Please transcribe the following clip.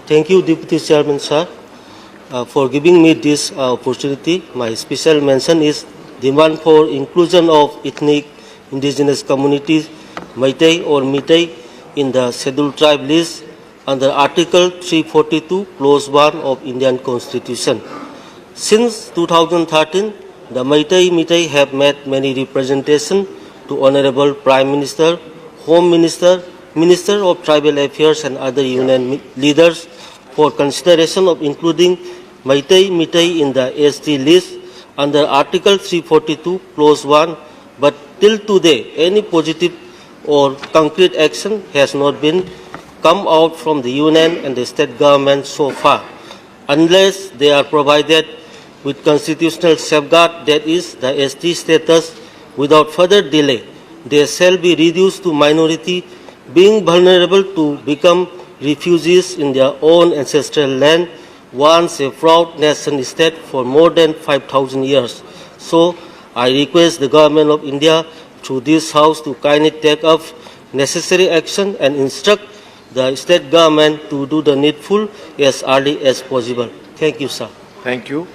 Thank you, Deputy Chairman, sir, for giving me this opportunity. My special mention is demand for inclusion of ethnic indigenous communities, Meitei or Meitei, in the scheduled tribe list under Article 342, Clause 1 of Indian Constitution. Since 2013, the Meitei have made many representations to Honorable Prime Minister, Home Minister, Minister of Tribal Affairs and other union leaders for consideration of including Meitei in the ST list under Article 342, Clause 1, but till today any positive or concrete action has not been come out from the union and the state government so far, unless they are provided with constitutional safeguard, that is the ST status. Without further delay, they shall be reduced to minority, being vulnerable to become refugees in their own ancestral land, once a proud nation state for more than 5,000 years. So I request the Government of India through this House to kindly take up necessary action and instruct the state government to do the needful as early as possible. Thank you, sir. Thank you.